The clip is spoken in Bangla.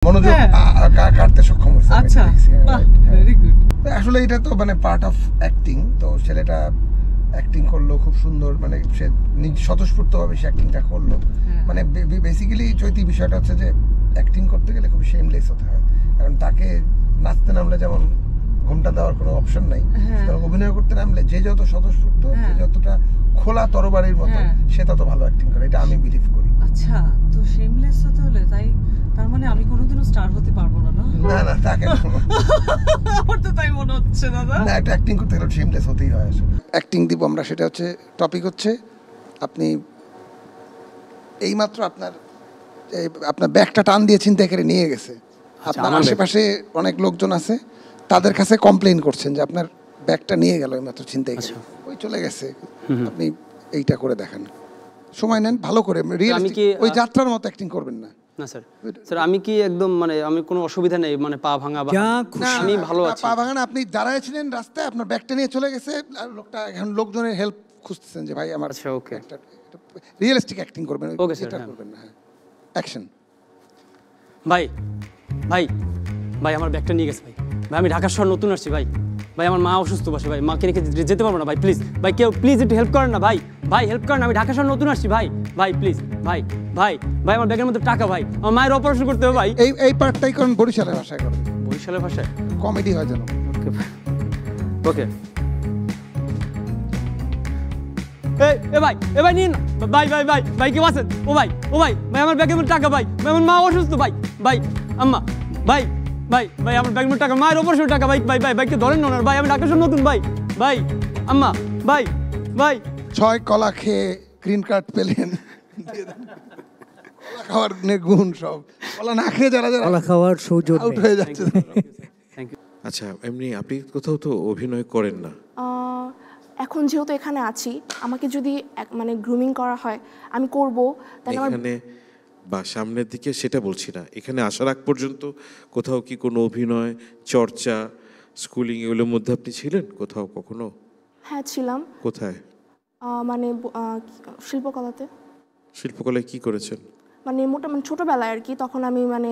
মনোযোগ কাটতে সক্ষম হয়েছে। আচ্ছা, ভেরি গুড। আসলে এটা তো মানে পার্ট অফ অ্যাক্টিং। তো ছেলেটা অ্যাক্টিং করলো খুব সুন্দর, মানে সে স্বতঃস্ফূর্তভাবে সে অ্যাক্টিংটা করলো। মানে বেসিক্যালি চৈতি বিষয়টা হচ্ছে যে অ্যাক্টিং করতে গেলে খুব শেমলেস হতে হয়, কারণ তাকে নাচতে নামলে যেমন ঘোমটা দেওয়ার কোনো অপশন নাই, অভিনয় করতে নামলে যে যত স্বতঃস্ফূর্ত, যে যতটা খোলা তরবারির মতো, সে তত ভালো অ্যাক্টিং করে, এটা আমি বিলিভ করি। আচ্ছা, তো শেমলেস হতে হলে তার মানে আমি কোনোদিনও স্টার হতে পারবো না? না তাকে আমার তো তাই মনে হচ্ছে দাদা। না, একটা অ্যাক্টিং করতে গেলে শেমলেস হতেই হয়। আসলে অ্যাক্টিং দিব আমরা, সেটা হচ্ছে টপিক হচ্ছে আপনি এইমাত্র আপনার ব্যাগটা টান দিয়ে ছিনতাই করে নিয়ে গেছে। আপনার আশেপাশে অনেক লোকজন আছে, তাদের কাছে কমপ্লেইন করছেন যে আপনার ব্যাগটা নিয়ে গেল এইমাত্র ছিনতাই করে, ওই চলে গেছে। আপনি এইটা করে দেখান, সময় নেন ভালো করে, রিয়েলিস্টিক, ওই যাত্রার মতো অ্যাক্টিং করবেন না। না স্যার, স্যার আমি কি একদম মানে আমি কোনো অসুবিধা নেই, মানে পা ভাঙা বা আমি ভালো আছি। পা ভাঙা না, আপনি দাঁড়ায়ছিলেন রাস্তায়, আপনার ব্যাগটা নিয়ে চলে গেছে, আর লোকটা এখন লোকজনের হেল্প খুঁজতেছেন যে ভাই আমার। আচ্ছা, ওকে, রিয়েলিস্টিক অ্যাক্টিং করবেন, ওকে স্যার, এটা করবেন না। হ্যাঁ, অ্যাকশন। ভাই ভাই ভাই আমার ব্যাগটা নিয়ে গেছে ভাই। ভাই আমি ঢাকা শহর নতুন আসছি ভাই। ভাই আমার মা অসুস্থ বসে ভাই, মাকে রেখে যেতে পারবো না ভাই, প্লিজ ভাই, কেউ প্লিজ একটু হেল্প করেন না ভাই। ভাই হেল্প করেন, আমি ঢাকা শহর নতুন আসছি ভাই। ভাই প্লিজ ভাই ভাই ভাই আমার ব্যাগের মধ্যে টাকা ভাই, আমার মায়ের অপারেশন করতে হবে ভাই। এই পার্টটাই করেন বরিশালের ভাষায় করেন, বরিশালের ভাষায় কমেডি হয় যেন। ওকে এ ভাই নিন ভাই ভাই ভাই ভাই কেউ আছেন? ও ভাই ভাই আমার ব্যাগের মধ্যে টাকা ভাই, আমার মা অসুস্থ ভাই, ভাই আম্মা ভাই ভাই ভাই আমার ব্যাগের মধ্যে টাকা, মায়ের অপারেশন টাকা ভাই, ভাই ভাই ভাইকে ধরেন না ভাই, আমি ঢাকা শহর নতুন ভাই, ভাই আম্মা ভাই ভাই 6 কলা খেয়ে গ্রিন কার্ড পেলেন, কলা খাওয়ার গুণ সব, কলা না খেয়ে যারা কলা খাওয়ার সৌজন্য আউট হয়ে যাচ্ছে। আচ্ছা, এমনি আপনি কোথাও তো অভিনয় করেন না? এখন যেহেতু এখানে আছি, আমাকে যদি মানে গ্রুমিং করা হয় আমি করব। এখানে বা সামনের দিকে সেটা বলছি না, এখানে আসার আগ পর্যন্ত কোথাও কি কোনো অভিনয় চর্চা, স্কুলিং এগুলোর মধ্যে আপনি ছিলেন কোথাও কখনো? হ্যাঁ ছিলাম। কোথায়? মানে শিল্পকলাতে। শিল্পকলায় কি করেছেন? মানে মোটামুটি ছোটবেলায় আর কি, তখন আমি মানে